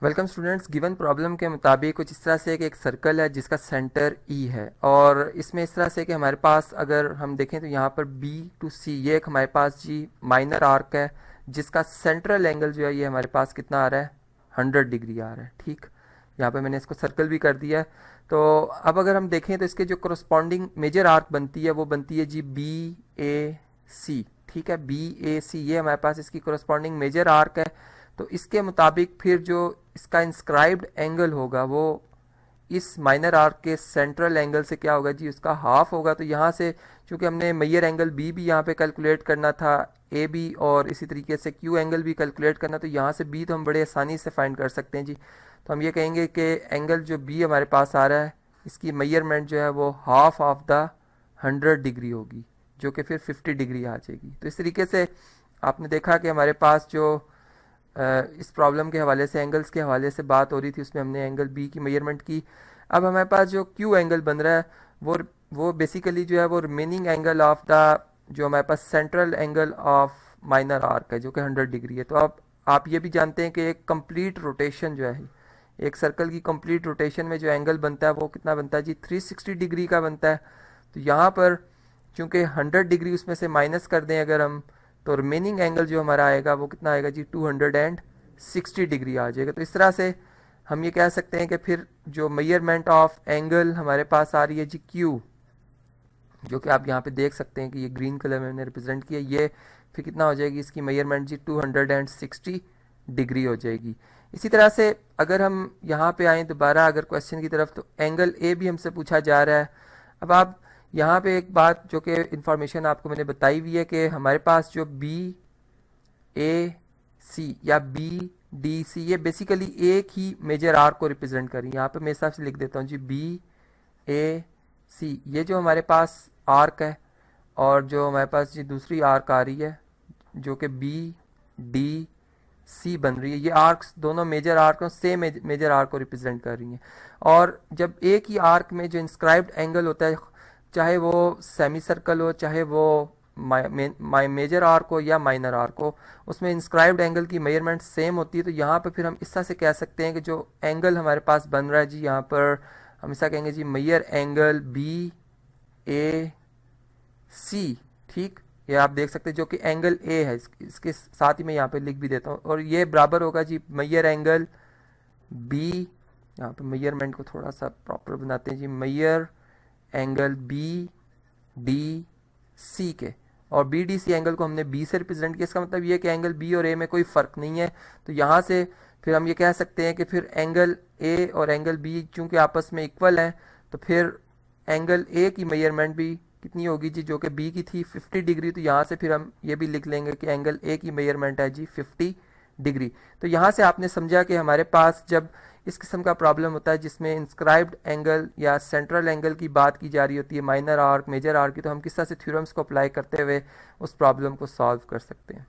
Welcome students. Given problem के मुताबिक कुछ इस तरह से कि एक सर्कल है जिसका सेंटर ई है और इसमें इस तरह से कि हमारे पास अगर हम देखें तो यहाँ पर बी टू सी ये एक हमारे पास जी माइनर आर्क है जिसका सेंट्रल एंगल जो है ये हमारे पास कितना आ रहा है 100 डिग्री आ रहा है। ठीक, यहाँ पे मैंने इसको सर्कल भी कर दिया है। तो अब अगर हम देखें तो इसके जो करस्पॉन्डिंग मेजर आर्क बनती है वो बनती है जी बी ए सी। ठीक है, बी ए सी ये हमारे पास इसकी करस्पॉन्डिंग मेजर आर्क है। तो इसके मुताबिक फिर जो इसका इंस्क्राइब्ड एंगल होगा वो इस माइनर आर्क के सेंट्रल एंगल से क्या होगा जी, उसका हाफ होगा। तो यहाँ से चूंकि हमने मेजर एंगल बी भी यहाँ पे कैलकुलेट करना था, ए बी, और इसी तरीके से क्यू एंगल भी कैलकुलेट करना, तो यहाँ से बी तो हम बड़े आसानी से फाइंड कर सकते हैं जी। तो हम ये कहेंगे कि एंगल जो बी हमारे पास आ रहा है इसकी मेजरमेंट जो है वो हाफ ऑफ द 100 डिग्री होगी, जो कि फिर 50 डिग्री आ जाएगी। तो इस तरीके से आपने देखा कि हमारे पास जो इस प्रॉब्लम के हवाले से एंगल्स के हवाले से बात हो रही थी उसमें हमने एंगल बी की मेजरमेंट की। अब हमारे पास जो क्यू एंगल बन रहा है वो बेसिकली जो है वो रिमेनिंग एंगल ऑफ द जो हमारे पास central angle of minor arc है जो कि 100 डिग्री है। तो अब आप ये भी जानते हैं कि एक कंप्लीट रोटेशन जो है, एक सर्कल की कंप्लीट रोटेशन में जो एंगल बनता है वो कितना बनता है जी, 360 डिग्री का बनता है। तो यहाँ पर चूंकि 100 डिग्री उसमें से माइनस कर दें अगर हम, तो रिमेनिंग एंगल जो हमारा आएगा वो कितना आएगा जी, 260 डिग्री आ जाएगा। तो इस तरह से हम ये कह सकते हैं कि फिर जो मेजरमेंट ऑफ एंगल हमारे पास आ रही है जी क्यू, जो कि आप यहाँ पे देख सकते हैं कि ये ग्रीन कलर में मैंने रिप्रेजेंट किया, ये फिर कितना हो जाएगी इसकी मेजरमेंट जी, 260 डिग्री हो जाएगी। इसी तरह से अगर हम यहाँ पे आए दोबारा अगर क्वेश्चन की तरफ, तो एंगल ए भी हमसे पूछा जा रहा है। अब आप यहाँ पे एक बात जो कि इंफॉर्मेशन आपको मैंने बताई हुई है कि हमारे पास जो बी ए सी या बी डी सी ये बेसिकली एक ही मेजर आर्क को रिप्रेजेंट करें। यहाँ पे मैं हिसाब से लिख देता हूँ जी बी ए सी, ये जो हमारे पास आर्क है और जो हमारे पास जी दूसरी आर्क आ रही है जो कि बी डी सी बन रही है, ये आर्क्स दोनों major arc same major arc को रिप्रेजेंट कर रही हैं। और जब एक ही आर्क में जो इंस्क्राइब्ड एंगल होता है, चाहे वो सेमी सर्कल हो, चाहे वो मेजर आर्क हो या माइनर आर्क हो, उसमें इंस्क्राइब्ड एंगल की मेजरमेंट सेम होती है। तो यहाँ पर फिर हम इस तरह से कह सकते हैं कि जो एंगल हमारे पास बन रहा है जी, यहाँ पर हम ऐसा कहेंगे जी मेजर एंगल बी ए सी। ठीक, ये आप देख सकते हैं जो कि एंगल ए है, इसके साथ ही मैं यहाँ पे लिख भी देता हूँ, और ये बराबर होगा जी मेजर एंगल बी, यहाँ पे मेजरमेंट को थोड़ा सा प्रॉपर बनाते हैं जी, major angle B D C के, और बी डी सी एंगल को हमने बी से रिप्रेजेंट किया। इसका मतलब ये कि एंगल बी और ए में कोई फ़र्क नहीं है। तो यहाँ से फिर हम ये कह सकते हैं कि फिर एंगल ए और एंगल बी चूंकि आपस में इक्वल हैं, तो फिर एंगल ए की मेजरमेंट भी कितनी होगी जी, जो कि बी की थी 50 डिग्री। तो यहाँ से फिर हम ये भी लिख लेंगे कि एंगल ए की मेजरमेंट है जी 50 डिग्री। तो यहाँ से आपने समझा कि हमारे पास जब इस किस्म का प्रॉब्लम होता है जिसमें इंस्क्राइब्ड एंगल या सेंट्रल एंगल की बात की जा रही होती है, माइनर आर्क मेजर आर्क की, तो हम किस तरह से थ्योरम्स को अप्लाई करते हुए उस प्रॉब्लम को सॉल्व कर सकते हैं।